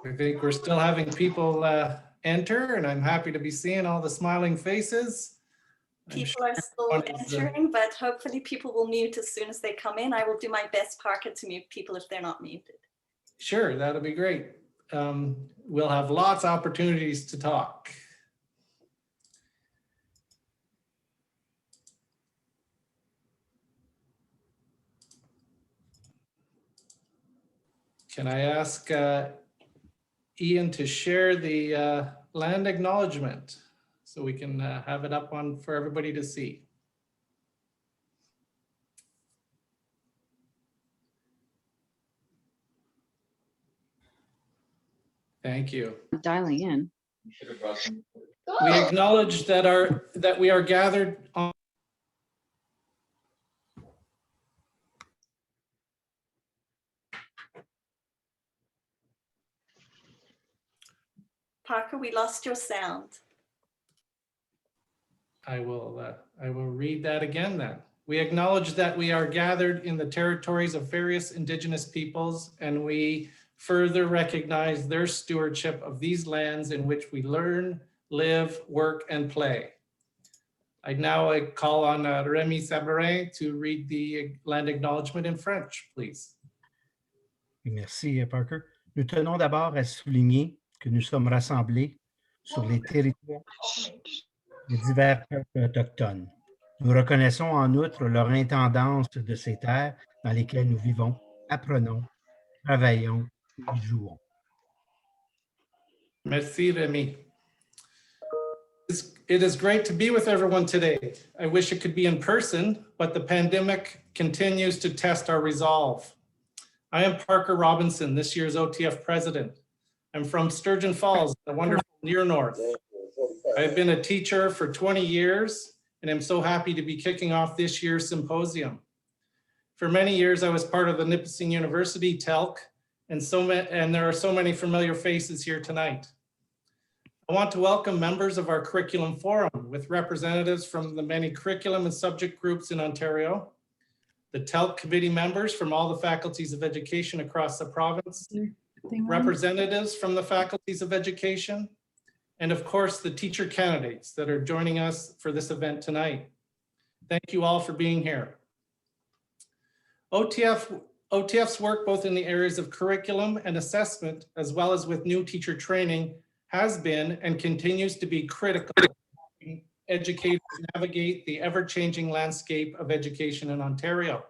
I think we're still having people enter, and I'm happy to be seeing all the smiling faces. People are still entering, but hopefully people will mute as soon as they come in. I will do my best, Parker, to mute people if they're not muted. Sure, that'll be great. We'll have lots of opportunities to talk. Can I ask Ian to share the land acknowledgement so we can have it up on for everybody to see? Thank you. Dialing in. We acknowledge that we are gathered on Parker, we lost your sound. I will read that again then. We acknowledge that we are gathered in the territories of various Indigenous peoples, and we further recognize their stewardship of these lands in which we learn, live, work, and play. I now call on Rémi Sabourin to read the land acknowledgement in French, please. Merci, Parker. Nous tenons d'abord à souligner que nous sommes rassemblés sur les territoires des divers peuples autochtones. Nous reconnaissons en outre leur intendance de ces terres dans lesquelles nous vivons, apprenons, travaillons et jouons. Merci, Rémi. It is great to be with everyone today. I wish it could be in person, but the pandemic continues to test our resolve. I am Parker Robinson, this year's OTF president. I'm from Sturgeon Falls, the wonderful near north. I've been a teacher for 20 years, and I'm so happy to be kicking off this year's symposium. For many years, I was part of the Nipissing University TELC, and there are so many familiar faces here tonight. I want to welcome members of our curriculum forum with representatives from the many curriculum and subject groups in Ontario, the TELC committee members from all the faculties of education across the province, representatives from the faculties of education, and of course, the teacher candidates that are joining us for this event tonight. Thank you all for being here. OTF's work both in the areas of curriculum and assessment, as well as with new teacher training, has been and continues to be critical to helping educators navigate the ever-changing landscape of education in Ontario.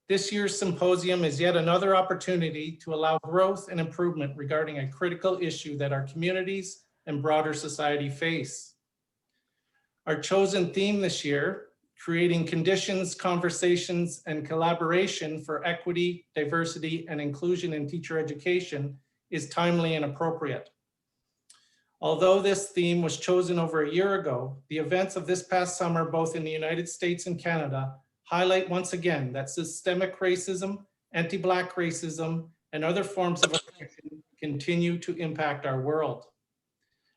This year's symposium is yet another opportunity to allow growth and improvement regarding a critical issue that our communities and broader society face. Our chosen theme this year, creating conditions, conversations, and collaboration for equity, diversity, and inclusion in teacher education, is timely and appropriate. Although this theme was chosen over a year ago, the events of this past summer, both in the United States and Canada, highlight once again that systemic racism, anti-Black racism, and other forms of oppression continue to impact our world.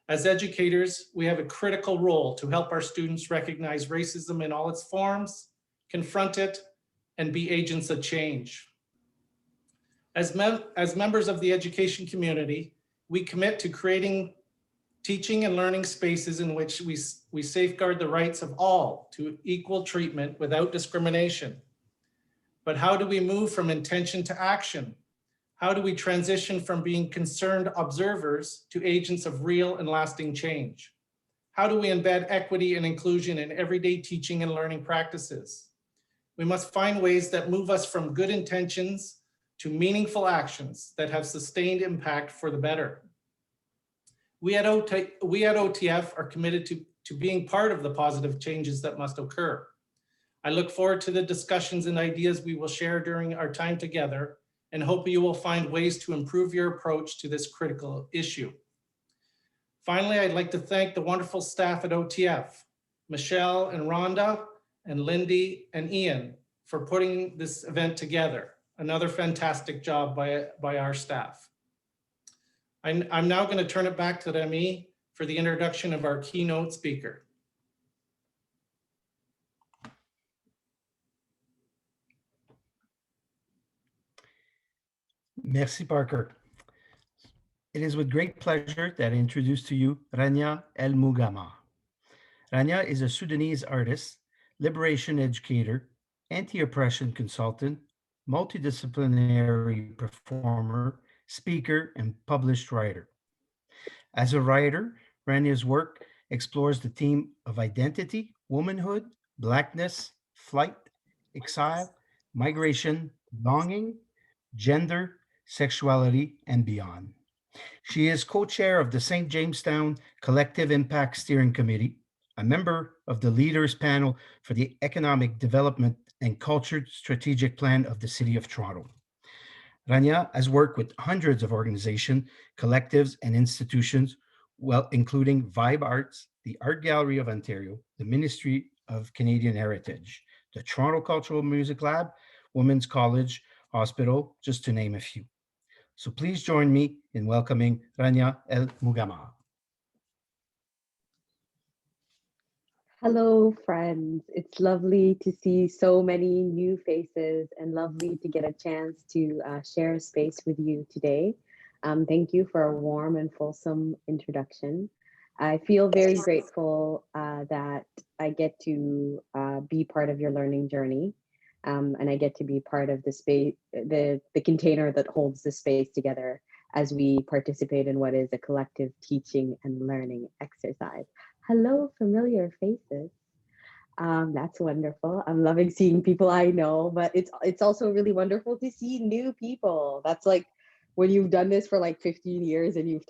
As educators, we have a critical role to help our students recognize racism in all its forms, confront it, and be agents of change. As members of the education community, we commit to creating teaching and learning spaces in which we safeguard the rights of all to equal treatment without discrimination. But how do we move from intention to action? How do we transition from being concerned observers to agents of real and lasting change? How do we embed equity and inclusion in everyday teaching and learning practices? We must find ways that move us from good intentions to meaningful actions that have sustained impact for the better. We at OTF are committed to being part of the positive changes that must occur. I look forward to the discussions and ideas we will share during our time together, and hope you will find ways to improve your approach to this critical issue. Finally, I'd like to thank the wonderful staff at OTF, Michelle and Rhonda, and Lindy and Ian for putting this event together. Another fantastic job by our staff. I'm now going to turn it back to Rémi for the introduction of our keynote speaker. Merci, Parker. It is with great pleasure that I introduce to you Rania El Mugama. Rania is a Sudanese artist, liberation educator, anti-oppression consultant, multidisciplinary performer, speaker, and published writer. As a writer, Rania's work explores the theme of identity, womanhood, blackness, flight, exile, migration, longing, gender, sexuality, and beyond. She is co-chair of the St. Jamestown Collective Impact Steering Committee, a member of the Leaders Panel for the Economic Development and Culture Strategic Plan of the City of Toronto. Rania has worked with hundreds of organizations, collectives, and institutions, well, including Vibe Arts, the Art Gallery of Ontario, the Ministry of Canadian Heritage, the Toronto Cultural Music Lab, Women's College Hospital, just to name a few. So please join me in welcoming Rania El Mugama. Hello, friends. It's lovely to see so many new faces and lovely to get a chance to share space with you today. Thank you for a warm and fulsome introduction. I feel very grateful that I get to be part of your learning journey. And I get to be part of the space, the container that holds the space together as we participate in what is a collective teaching and learning exercise. Hello, familiar faces. That's wonderful. I'm loving seeing people I know, but it's also really wonderful to see new people. That's like when you've done this for like 15 years and you've talked